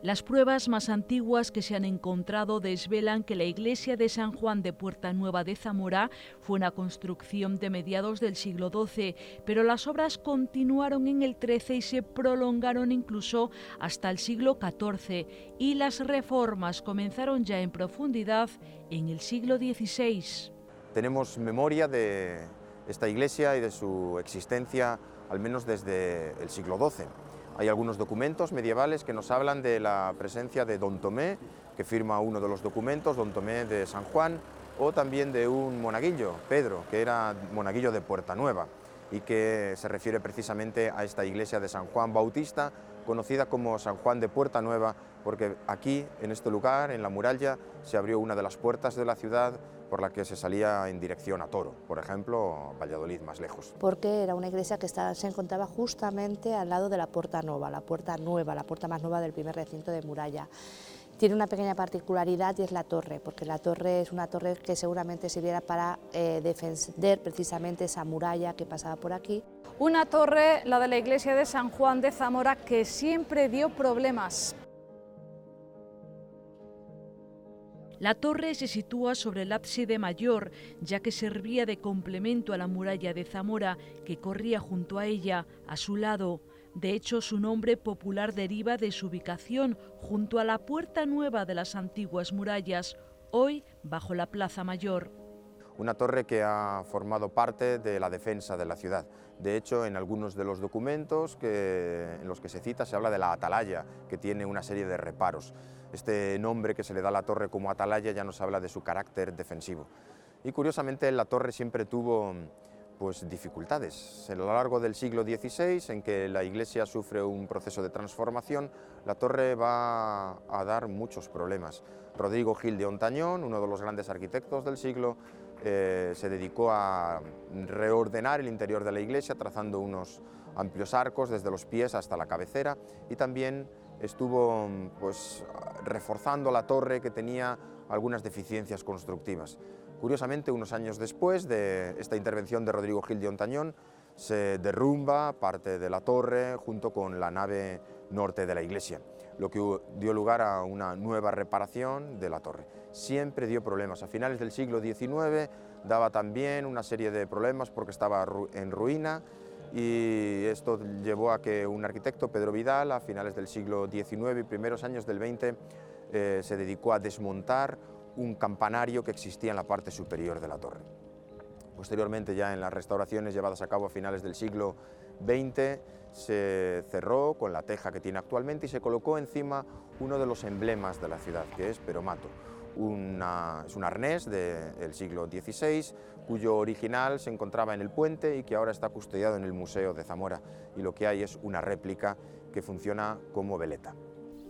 Las pruebas más antiguas que se han encontrado desvelan que la iglesia de San Juan de Puerta Nueva de Zamora fue una construcción de mediados del siglo XII, pero las obras continuaron en el XIII y se prolongaron incluso hasta el siglo XIV, y las reformas comenzaron ya en profundidad en el siglo XVI. Tenemos memoria de esta iglesia y de su existencia al menos desde el siglo XII. Hay algunos documentos medievales que nos hablan de la presencia de Don Tomé, que firma uno de los documentos, Don Tomé de San Juan, o también de un monaguillo, Pedro, que era monaguillo de Puerta Nueva, y que se refiere precisamente a esta iglesia de San Juan Bautista, conocida como San Juan de Puerta Nueva, porque aquí, en este lugar, en la muralla, se abrió una de las puertas de la ciudad por la que se salía en dirección a Toro, por ejemplo, Valladolid más lejos. Porque era una iglesia que se encontraba justamente al lado de la Puerta Nueva, la puerta más nueva del primer recinto de muralla. Tiene una pequeña particularidad y es la torre, porque la torre es una torre que seguramente sirviera para defender precisamente esa muralla que pasaba por aquí. Una torre, la de la iglesia de San Juan de Zamora, que siempre dio problemas. La torre se sitúa sobre el ábside mayor, ya que servía de complemento a la muralla de Zamora, que corría junto a ella, a su lado. De hecho, su nombre popular deriva de su ubicación, junto a la Puerta Nueva de las antiguas murallas, hoy bajo la Plaza Mayor. Una torre que ha formado parte de la defensa de la ciudad. De hecho, en algunos de los documentos en los que se cita se habla de la atalaya, que tiene una serie de reparos. Este nombre que se le da a la torre como atalaya ya nos habla de su carácter defensivo. Y curiosamente la torre siempre tuvo dificultades. A lo largo del siglo XVI, en que la iglesia sufre un proceso de transformación, la torre va a dar muchos problemas. Rodrigo Gil de Ontañón, uno de los grandes arquitectos del siglo, se dedicó a reordenar el interior de la iglesia, trazando unos amplios arcos desde los pies hasta la cabecera, y también estuvo reforzando la torre, que tenía algunas deficiencias constructivas. Curiosamente, unos años después de esta intervención de Rodrigo Gil de Ontañón, se derrumba parte de la torre junto con la nave norte de la iglesia, lo que dio lugar a una nueva reparación de la torre. Siempre dio problemas. A finales del siglo XIX daba también una serie de problemas porque estaba en ruina, y esto llevó a que un arquitecto, Pedro Vidal, a finales del siglo XIX y primeros años del XX, se dedicó a desmontar un campanario que existía en la parte superior de la torre. Posteriormente, ya en las restauraciones llevadas a cabo a finales del siglo XX, se cerró con la teja que tiene actualmente y se colocó encima uno de los emblemas de la ciudad, que es Peromato. Es un arnés del siglo XVI, cuyo original se encontraba en el puente y que ahora está custodiado en el Museo de Zamora, y lo que hay es una réplica que funciona como veleta.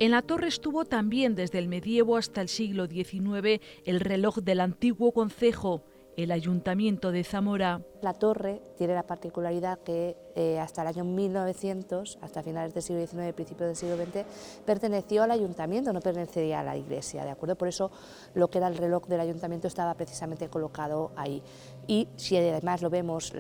En la torre estuvo también desde el medievo hasta el siglo XIX el reloj del antiguo concejo, el Ayuntamiento de Zamora. La torre tiene la particularidad que hasta el año 1900, hasta finales del siglo XIX y principios del siglo XX, perteneció al ayuntamiento, no pertenecía a la iglesia, ¿de acuerdo? Por eso lo que era el reloj del ayuntamiento estaba precisamente colocado ahí. Y si además lo vemos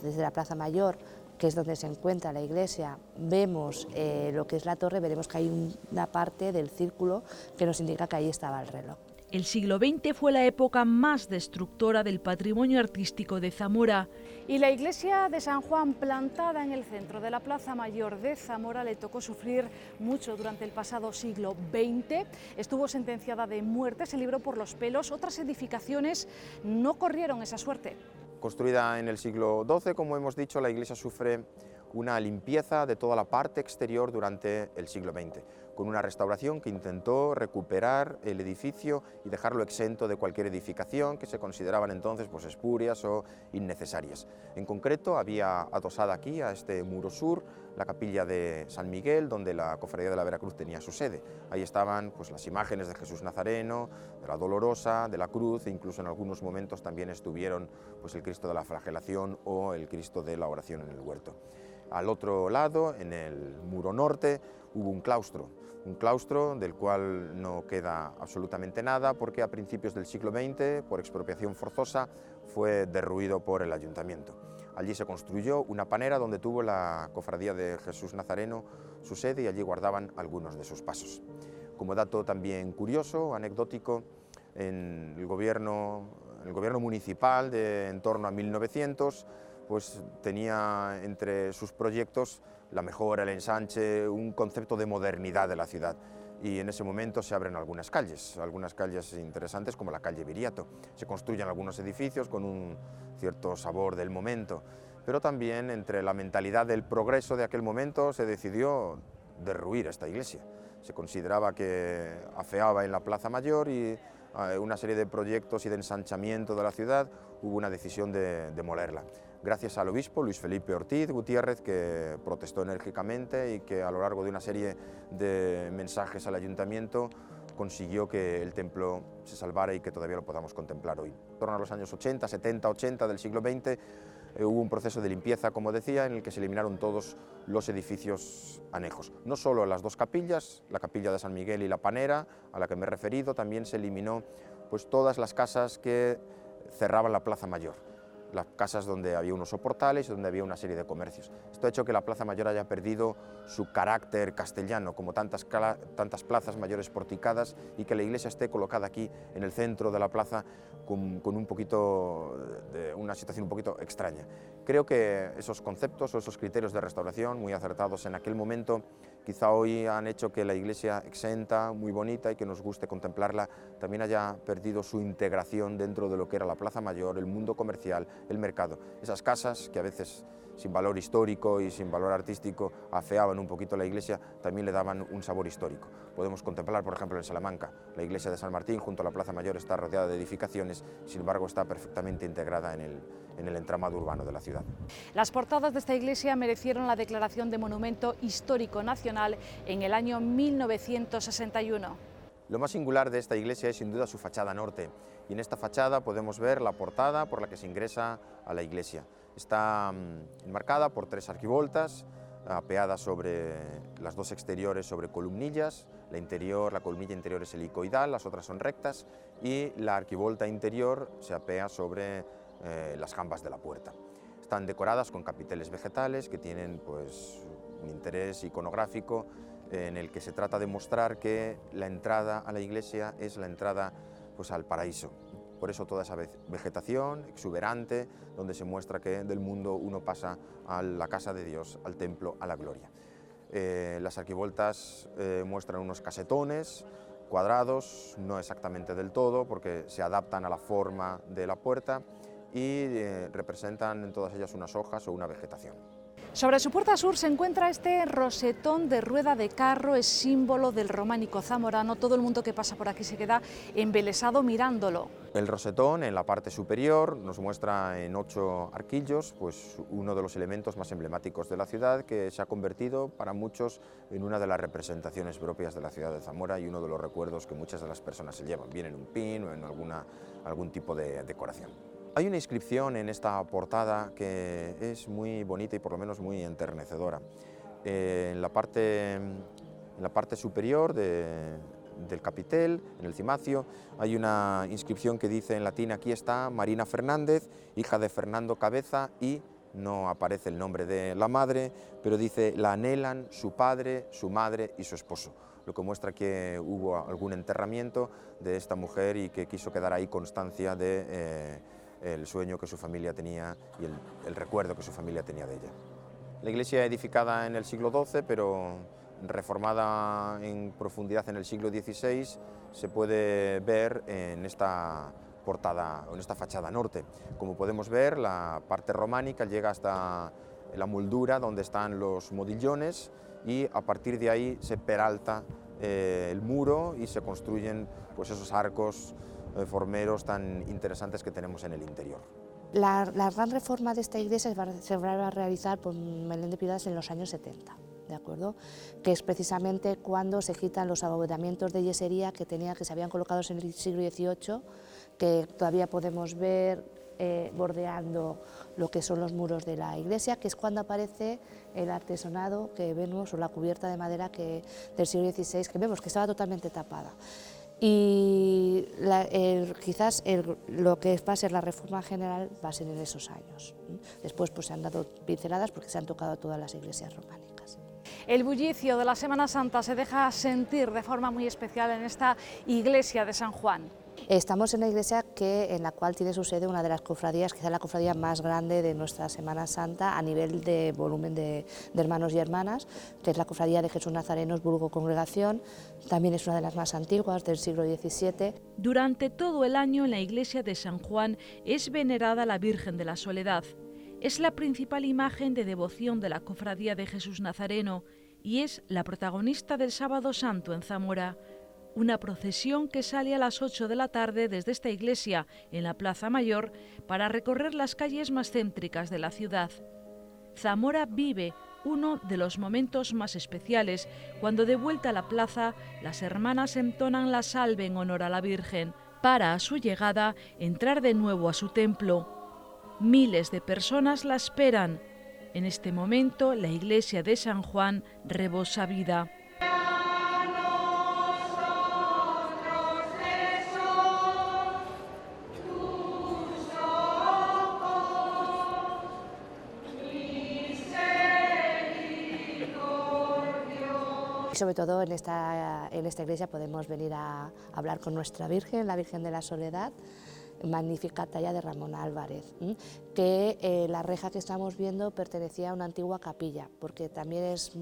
desde la Plaza Mayor, que es donde se encuentra la iglesia, vemos lo que es la torre, veremos que hay una parte del círculo que nos indica que ahí estaba el reloj. El siglo XX fue la época más destructora del patrimonio artístico de Zamora. Y la iglesia de San Juan, plantada en el centro de la Plaza Mayor de Zamora, le tocó sufrir mucho durante el pasado siglo XX. Estuvo sentenciada de muerte, se libró por los pelos. Otras edificaciones no corrieron esa suerte. Construida en el siglo XII, como hemos dicho, la iglesia sufre una limpieza de toda la parte exterior durante el siglo XX, con una restauración que intentó recuperar el edificio y dejarlo exento de cualquier edificación que se consideraban entonces espurias o innecesarias. En concreto, había adosada aquí, a este muro sur, la capilla de San Miguel, donde la Cofradía de la Veracruz tenía su sede. Ahí estaban las imágenes de Jesús Nazareno, de la Dolorosa, de la Cruz, e incluso en algunos momentos también estuvieron el Cristo de la Flagelación o el Cristo de la Oración en el Huerto. Al otro lado, en el muro norte, hubo un claustro del cual no queda absolutamente nada, porque a principios del siglo XX, por expropiación forzosa, fue derruido por el ayuntamiento. Allí se construyó una panera donde tuvo la Cofradía de Jesús Nazareno su sede, y allí guardaban algunos de sus pasos. Como dato también curioso, anecdótico, en el gobierno municipal en torno a 1900, pues tenía entre sus proyectos la mejora, el ensanche, un concepto de modernidad de la ciudad. Y en ese momento se abren algunas calles interesantes como la calle Viriato. Se construyen algunos edificios con un cierto sabor del momento, pero también entre la mentalidad del progreso de aquel momento se decidió derruir esta iglesia. Se consideraba que afeaba en la Plaza Mayor y una serie de proyectos y de ensanchamiento de la ciudad hubo una decisión de demolerla. Gracias al obispo Luis Felipe Ortiz Gutiérrez, que protestó enérgicamente y que a lo largo de una serie de mensajes al ayuntamiento consiguió que el templo se salvara y que todavía lo podamos contemplar hoy. En torno a los años 80, 70, 80 del siglo XX hubo un proceso de limpieza, como decía, en el que se eliminaron todos los edificios anejos. No solo las dos capillas, la capilla de San Miguel y la Panera, a la que me he referido, también se eliminó pues, todas las casas que cerraban la Plaza Mayor, las casas donde había unos soportales y donde había una serie de comercios. Esto ha hecho que la Plaza Mayor haya perdido su carácter castellano, como tantas plazas mayores porticadas, y que la iglesia esté colocada aquí en el centro de la plaza con un poquito de una situación un poquito extraña. Creo que esos conceptos o esos criterios de restauración muy acertados en aquel momento quizá hoy han hecho que la iglesia exenta, muy bonita y que nos guste contemplarla, también haya perdido su integración dentro de lo que era la Plaza Mayor, el mundo comercial, el mercado. Esas casas que a veces sin valor histórico y sin valor artístico afeaban un poquito la iglesia, también le daban un sabor histórico. Podemos contemplar, por ejemplo, en Salamanca, la iglesia de San Martín junto a la Plaza Mayor está rodeada de edificaciones, sin embargo está perfectamente integrada en el entramado urbano de la ciudad. Las portadas de esta iglesia merecieron la declaración de Monumento Histórico Nacional en el año 1961. Lo más singular de esta iglesia es sin duda su fachada norte, y en esta fachada podemos ver la portada por la que se ingresa a la iglesia. Está enmarcada por 3 arquivoltas, apeadas sobre las 2 exteriores sobre columnillas. La columnilla interior es helicoidal, las otras son rectas, y la arquivolta interior se apea sobre las jambas de la puerta. Están decoradas con capiteles vegetales que tienen pues, un interés iconográfico en el que se trata de mostrar que la entrada a la iglesia es la entrada pues, al paraíso. Por eso toda esa vegetación exuberante, donde se muestra que del mundo uno pasa a la casa de Dios, al templo, a la gloria. Las arquivoltas muestran unos casetones cuadrados, no exactamente del todo, porque se adaptan a la forma de la puerta y representan en todas ellas unas hojas o una vegetación. Sobre su puerta sur se encuentra este rosetón de rueda de carro, es símbolo del románico zamorano. Todo el mundo que pasa por aquí se queda embelesado mirándolo. El rosetón en la parte superior nos muestra en 8 arquillos pues, uno de los elementos más emblemáticos de la ciudad, que se ha convertido para muchos en una de las representaciones propias de la ciudad de Zamora y uno de los recuerdos que muchas de las personas se llevan, bien en un pin o en algún tipo de decoración. Hay una inscripción en esta portada que es muy bonita y por lo menos muy enternecedora. En la parte superior del capitel, en el cimacio, hay una inscripción que dice en latín: aquí está Marina Fernández, hija de Fernando Cabeza, y no aparece el nombre de la madre, pero dice la anhelan su padre, su madre y su esposo, lo que muestra que hubo algún enterramiento de esta mujer y que quiso quedar ahí constancia de el sueño que su familia tenía y el recuerdo que su familia tenía de ella. La iglesia edificada en el siglo XII, pero reformada en profundidad en el siglo XVI, se puede ver en esta portada, en esta fachada norte. Como podemos ver, la parte románica llega hasta la moldura donde están los modillones y a partir de ahí se peralta el muro y se construyen pues, esos arcos formeros tan interesantes que tenemos en el interior. La gran reforma de esta iglesia se va a realizar por Melén de Piedades en los años 70, ¿de acuerdo? Que es precisamente cuando se quitan los abovedamientos de yesería que se habían colocado en el siglo XVIII, que todavía podemos ver bordeando lo que son los muros de la iglesia, que es cuando aparece el artesonado que vemos, o la cubierta de madera del siglo XVI, que vemos que estaba totalmente tapada. Y quizás lo que va a ser la reforma general va a ser en esos años. Después pues, se han dado pinceladas porque se han tocado todas las iglesias románicas. El bullicio de la Semana Santa se deja sentir de forma muy especial en esta iglesia de San Juan. Estamos en la iglesia en la cual tiene su sede una de las cofradías, quizá la cofradía más grande de nuestra Semana Santa a nivel de volumen de hermanos y hermanas, que es la cofradía de Jesús Nazareno, vulgo Congregación. También es una de las más antiguas, del siglo XVII. Durante todo el año en la iglesia de San Juan es venerada la Virgen de la Soledad. Es la principal imagen de devoción de la cofradía de Jesús Nazareno y es la protagonista del Sábado Santo en Zamora. Una procesión que sale a las 8 de la tarde desde esta iglesia en la Plaza Mayor para recorrer las calles más céntricas de la ciudad. Zamora vive uno de los momentos más especiales cuando de vuelta a la plaza las hermanas entonan la salve en honor a la Virgen para a su llegada entrar de nuevo a su templo. Miles de personas la esperan. En este momento la iglesia de San Juan rebosa vida. Sobre todo en esta iglesia podemos venir a hablar con nuestra Virgen, la Virgen de la Soledad, magnífica talla de Ramón Álvarez, que la reja que estamos viendo pertenecía a una antigua capilla, porque también es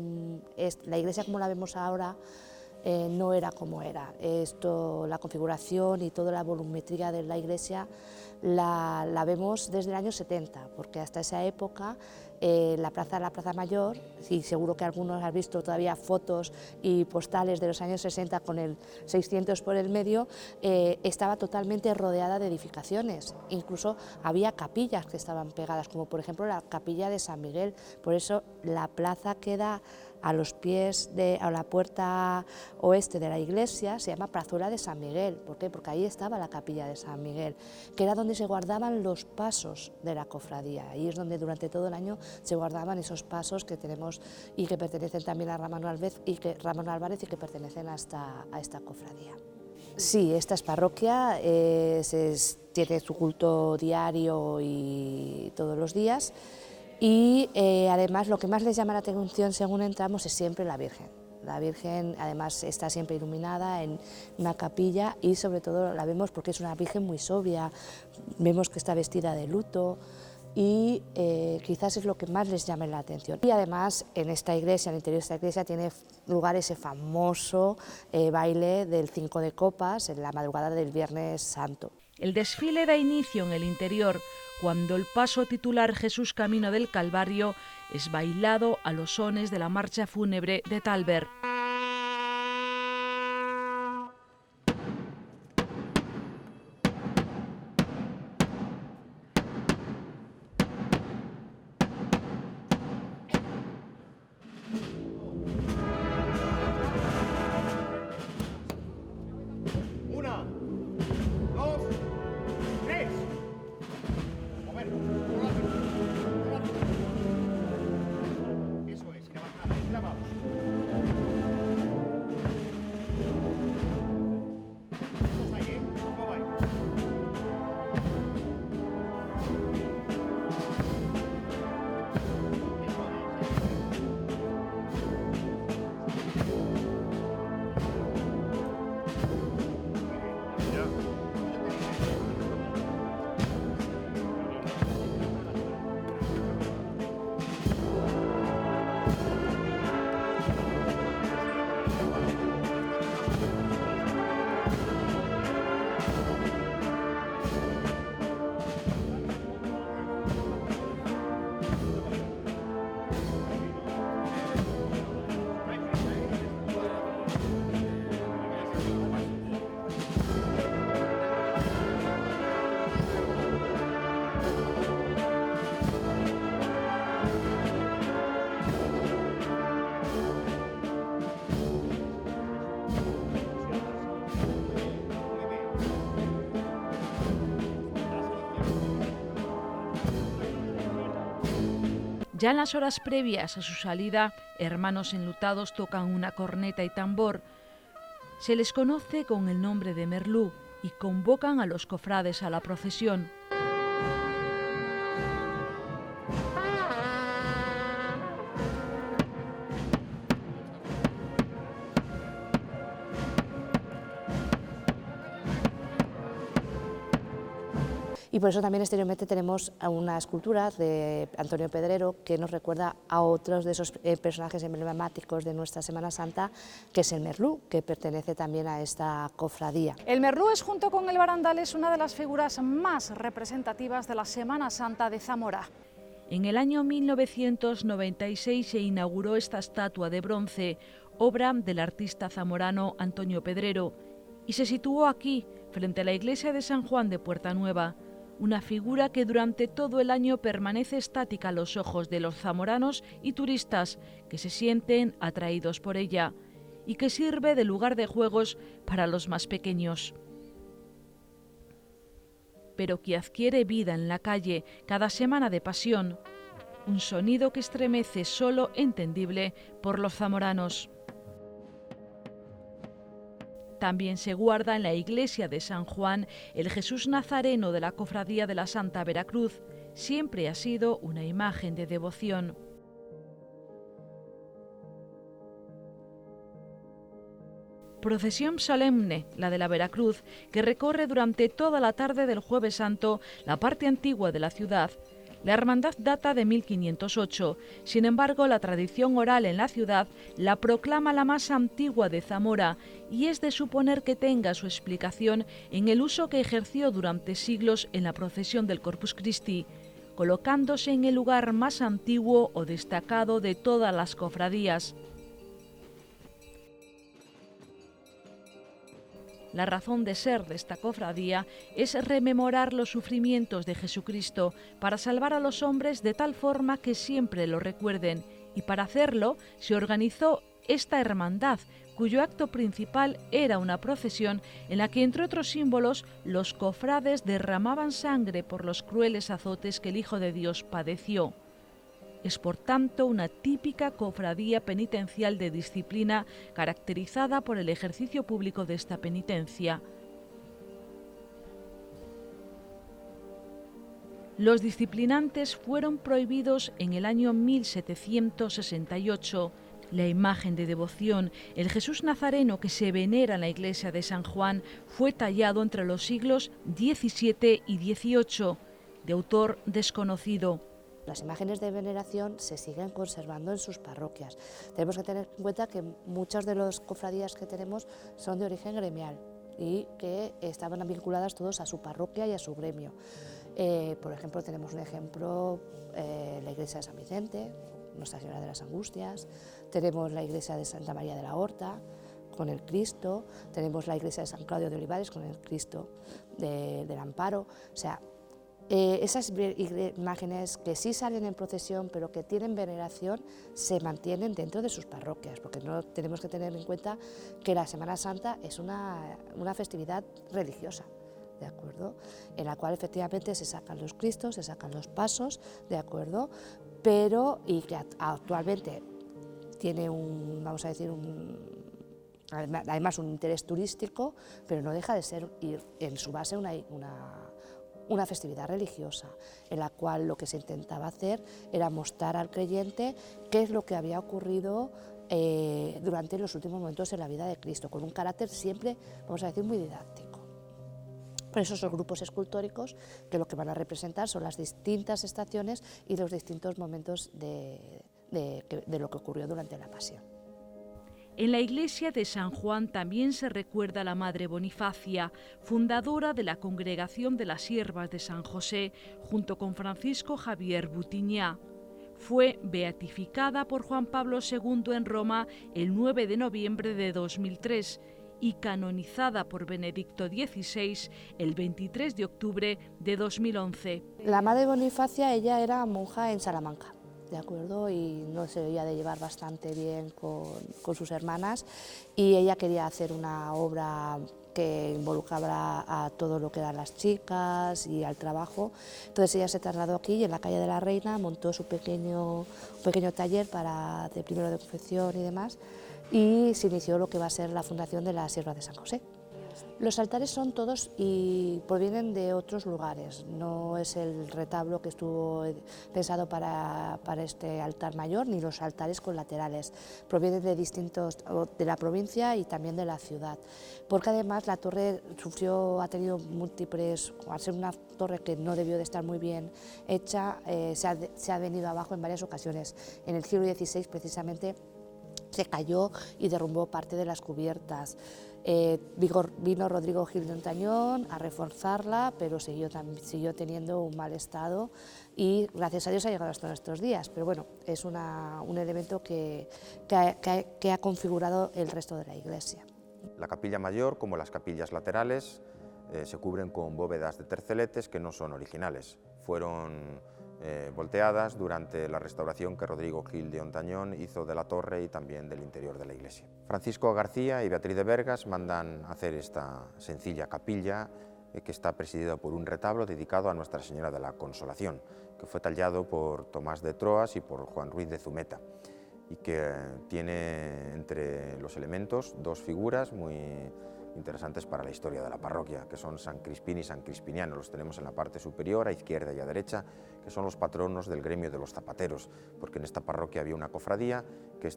la iglesia como la vemos ahora no era como era. La configuración y toda la volumetría de la iglesia la vemos desde el año 70, porque hasta esa época la Plaza Mayor, y seguro que algunos han visto todavía fotos y postales de los años 60 con el 600 por el medio, estaba totalmente rodeada de edificaciones. Incluso había capillas que estaban pegadas, como por ejemplo la capilla de San Miguel. Por eso la plaza queda a los pies a la puerta oeste de la iglesia, se llama Plazuela de San Miguel. ¿Por qué? Porque ahí estaba la capilla de San Miguel, que era donde se guardaban los pasos de la cofradía. Ahí es donde durante todo el año se guardaban esos pasos que tenemos y que pertenecen también a Ramón Álvarez y que pertenecen a esta cofradía. Sí, esta es parroquia, tiene su culto diario y todos los días. Y además lo que más les llama la atención según entramos es siempre la Virgen. La Virgen además está siempre iluminada en una capilla y sobre todo la vemos porque es una Virgen muy sobria, vemos que está vestida de luto y quizás es lo que más les llama la atención. Y además en esta iglesia, en el interior de esta iglesia, tiene lugar ese famoso baile del 5 de copas en la madrugada del Viernes Santo. El desfile da inicio en el interior, cuando el paso titular Jesús Camino del Calvario es bailado a los sones de la marcha fúnebre de Talver. Ya en las horas previas a su salida, hermanos enlutados tocan una corneta y tambor. Se les conoce con el nombre de Merlú y convocan a los cofrades a la procesión. Y por eso también exteriormente tenemos una escultura de Antonio Pedrero que nos recuerda a otros de esos personajes emblemáticos de nuestra Semana Santa, que es el merlú, que pertenece también a esta cofradía. El merlú es, junto con el barandal, es una de las figuras más representativas de la Semana Santa de Zamora. En el año 1996 se inauguró esta estatua de bronce, obra del artista zamorano Antonio Pedrero, y se situó aquí, frente a la iglesia de San Juan de Puerta Nueva, una figura que durante todo el año permanece estática a los ojos de los zamoranos y turistas que se sienten atraídos por ella, y que sirve de lugar de juegos para los más pequeños, pero que adquiere vida en la calle cada semana de Pasión, un sonido que estremece solo entendible por los zamoranos. También se guarda en la iglesia de San Juan el Jesús Nazareno de la Cofradía de la Santa Veracruz. Siempre ha sido una imagen de devoción. Procesión solemne, la de la Veracruz, que recorre durante toda la tarde del Jueves Santo la parte antigua de la ciudad. La hermandad data de 1508, sin embargo la tradición oral en la ciudad la proclama la más antigua de Zamora y es de suponer que tenga su explicación en el uso que ejerció durante siglos en la procesión del Corpus Christi, colocándose en el lugar más antiguo o destacado de todas las cofradías. La razón de ser de esta cofradía es rememorar los sufrimientos de Jesucristo para salvar a los hombres de tal forma que siempre lo recuerden, y para hacerlo se organizó esta hermandad, cuyo acto principal era una procesión en la que, entre otros símbolos, los cofrades derramaban sangre por los crueles azotes que el Hijo de Dios padeció. Es por tanto una típica cofradía penitencial de disciplina caracterizada por el ejercicio público de esta penitencia. Los disciplinantes fueron prohibidos en el año 1768. La imagen de devoción, el Jesús Nazareno que se venera en la iglesia de San Juan, fue tallado entre los siglos XVII y XVIII, de autor desconocido. Las imágenes de veneración se siguen conservando en sus parroquias. Tenemos que tener en cuenta que muchas de las cofradías que tenemos son de origen gremial y que estaban vinculadas todos a su parroquia y a su gremio. Por ejemplo, tenemos un ejemplo, la iglesia de San Vicente, Nuestra Señora de las Angustias, tenemos la iglesia de Santa María de la Horta con el Cristo, tenemos la iglesia de San Claudio de Olivares con el Cristo del Amparo. O sea, esas imágenes que sí salen en procesión pero que tienen veneración se mantienen dentro de sus parroquias, porque no tenemos que tener en cuenta que la Semana Santa es una festividad religiosa, ¿de acuerdo? En la cual efectivamente se sacan los Cristos, se sacan los pasos, ¿de acuerdo? Pero, y que actualmente tiene vamos a decir, además un interés turístico, pero no deja de ser en su base una festividad religiosa, en la cual lo que se intentaba hacer era mostrar al creyente qué es lo que había ocurrido durante los últimos momentos en la vida de Cristo, con un carácter siempre, vamos a decir, muy didáctico. Por eso son grupos escultóricos que lo que van a representar son las distintas estaciones y los distintos momentos de lo que ocurrió durante la Pasión. En la iglesia de San Juan también se recuerda a la Madre Bonifacia, fundadora de la Congregación de las Siervas de San José, junto con Francisco Javier Butiñá. Fue beatificada por Juan Pablo II en Roma el 9 de noviembre de 2003 y canonizada por Benedicto XVI el 23 de octubre de 2011. La Madre Bonifacia, ella era monja en Salamanca, ¿de acuerdo? Y no se debía de llevar bastante bien con sus hermanas, y ella quería hacer una obra que involucraba a todo lo que eran las chicas y al trabajo. Entonces ella se trasladó aquí y en la calle de la Reina montó su pequeño taller de primero de confección y demás, y se inició lo que va a ser la fundación de las Siervas de San José. Los altares son todos y provienen de otros lugares, no es el retablo que estuvo pensado para este altar mayor, ni los altares colaterales, provienen de de la provincia y también de la ciudad, porque además la torre ha tenido múltiples, al ser una torre que no debió de estar muy bien hecha, se ha venido abajo en varias ocasiones. En el siglo XVI precisamente se cayó y derrumbó parte de las cubiertas. Vino Rodrigo Gil de Hontañón a reforzarla, pero siguió teniendo un mal estado y gracias a Dios ha llegado hasta nuestros días. Pero bueno, es un elemento que ha configurado el resto de la iglesia. La capilla mayor, como las capillas laterales, se cubren con bóvedas de terceletes que no son originales. Fueron volteadas durante la restauración que Rodrigo Gil de Hontañón hizo de la torre y también del interior de la iglesia. Francisco García y Beatriz de Vergas mandan hacer esta sencilla capilla que está presidida por un retablo dedicado a Nuestra Señora de la Consolación, que fue tallado por Tomás de Troas y por Juan Ruiz de Zumeta, y que tiene entre los elementos dos figuras muy interesantes para la historia de la parroquia, que son San Crispín y San Crispiniano. Los tenemos en la parte superior, a izquierda y a derecha, que son los patronos del gremio de los zapateros, porque en esta parroquia había una cofradía que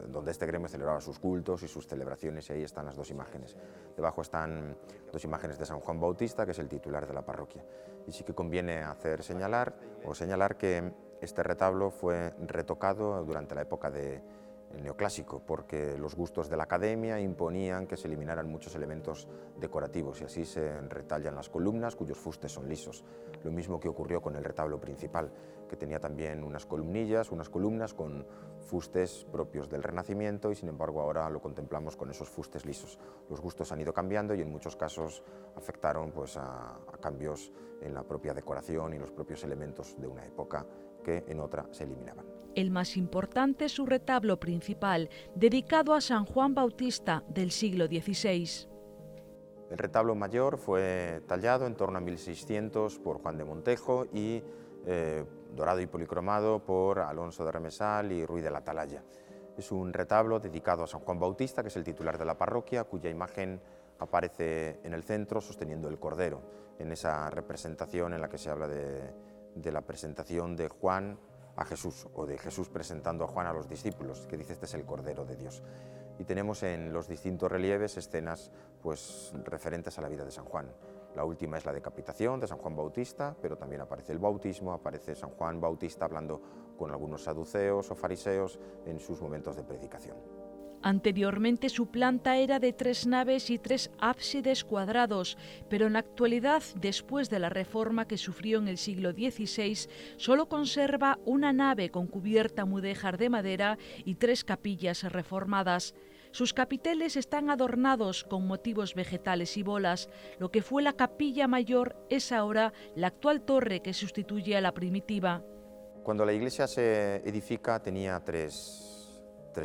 donde este gremio celebraba sus cultos y sus celebraciones, y ahí están las dos imágenes. Debajo están dos imágenes de San Juan Bautista, que es el titular de la parroquia. Y sí que conviene señalar que este retablo fue retocado durante la época del neoclásico, porque los gustos de la academia imponían que se eliminaran muchos elementos decorativos y así se retallan las columnas cuyos fustes son lisos. Lo mismo que ocurrió con el retablo principal, que tenía también unas columnas con fustes propios del Renacimiento y sin embargo ahora lo contemplamos con esos fustes lisos. Los gustos han ido cambiando y en muchos casos afectaron a cambios en la propia decoración y los propios elementos de una época que en otra se eliminaban. El más importante es su retablo principal, dedicado a San Juan Bautista del siglo XVI. El retablo mayor fue tallado en torno a 1600 por Juan de Montejo y dorado y policromado por Alonso de Remesal y Ruy de la Atalaya. Es un retablo dedicado a San Juan Bautista, que es el titular de la parroquia, cuya imagen aparece en el centro sosteniendo el cordero, en esa representación en la que se habla de la presentación de Juan a Jesús, o de Jesús presentando a Juan a los discípulos, que dice: este es el Cordero de Dios. Y tenemos en los distintos relieves escenas referentes a la vida de San Juan. La última es la decapitación de San Juan Bautista, pero también aparece el bautismo, aparece San Juan Bautista hablando con algunos saduceos o fariseos en sus momentos de predicación. Anteriormente su planta era de 3 naves y 3 ábsides cuadrados, pero en la actualidad, después de la reforma que sufrió en el siglo XVI, solo conserva una nave con cubierta mudéjar de madera y 3 capillas reformadas. Sus capiteles están adornados con motivos vegetales y bolas. Lo que fue la capilla mayor es ahora la actual torre que sustituye a la primitiva. Cuando la iglesia se edifica tenía tres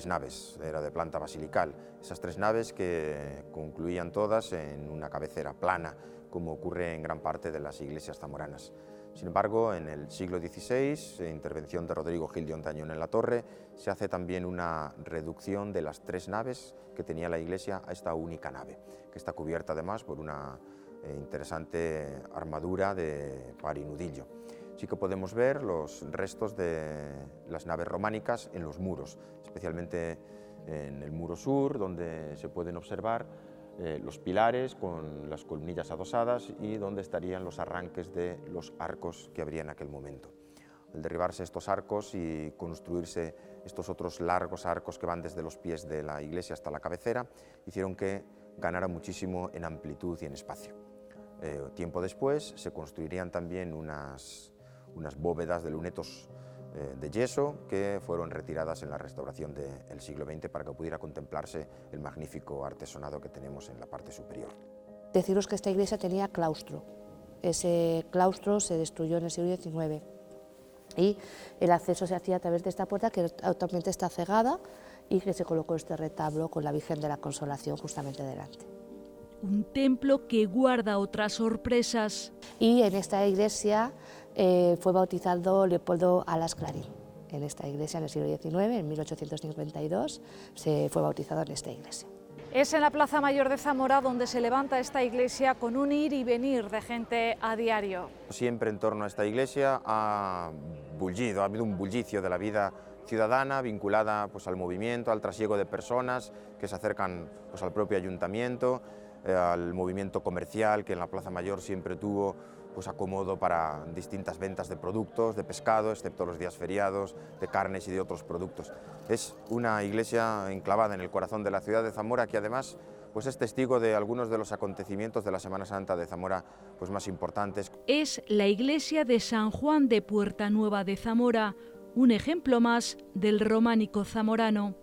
naves, era de planta basilical. Esas 3 naves que concluían todas en una cabecera plana, como ocurre en gran parte de las iglesias zamoranas. Sin embargo, en el siglo XVI, intervención de Rodrigo Gil de Hontañón en la torre, se hace también una reducción de las 3 naves que tenía la iglesia a esta única nave, que está cubierta además por una interesante armadura de parinudillo. Sí que podemos ver los restos de las naves románicas en los muros, especialmente en el muro sur, donde se pueden observar los pilares con las columnillas adosadas y donde estarían los arranques de los arcos que habría en aquel momento. Al derribarse estos arcos y construirse estos otros largos arcos que van desde los pies de la iglesia hasta la cabecera, hicieron que ganara muchísimo en amplitud y en espacio. Tiempo después se construirían también unas bóvedas de lunetos de yeso que fueron retiradas en la restauración del siglo XX para que pudiera contemplarse el magnífico artesonado que tenemos en la parte superior. Deciros que esta iglesia tenía claustro. Ese claustro se destruyó en el siglo XIX y el acceso se hacía a través de esta puerta que actualmente está cegada y que se colocó este retablo con la Virgen de la Consolación justamente delante. Un templo que guarda otras sorpresas. Y en esta iglesia fue bautizado Leopoldo Alas Clarín. En esta iglesia en el siglo XIX, en 1852, se fue bautizado en esta iglesia. Es en la Plaza Mayor de Zamora donde se levanta esta iglesia con un ir y venir de gente a diario. Siempre en torno a esta iglesia ha habido un bullicio de la vida ciudadana vinculada pues, al movimiento, al trasiego de personas que se acercan pues, al propio ayuntamiento, al movimiento comercial que en la Plaza Mayor siempre tuvo pues, acomodo para distintas ventas de productos, de pescado, excepto los días feriados, de carnes y de otros productos. Es una iglesia enclavada en el corazón de la ciudad de Zamora que además pues, es testigo de algunos de los acontecimientos de la Semana Santa de Zamora pues, más importantes. Es la iglesia de San Juan de Puerta Nueva de Zamora, un ejemplo más del románico zamorano.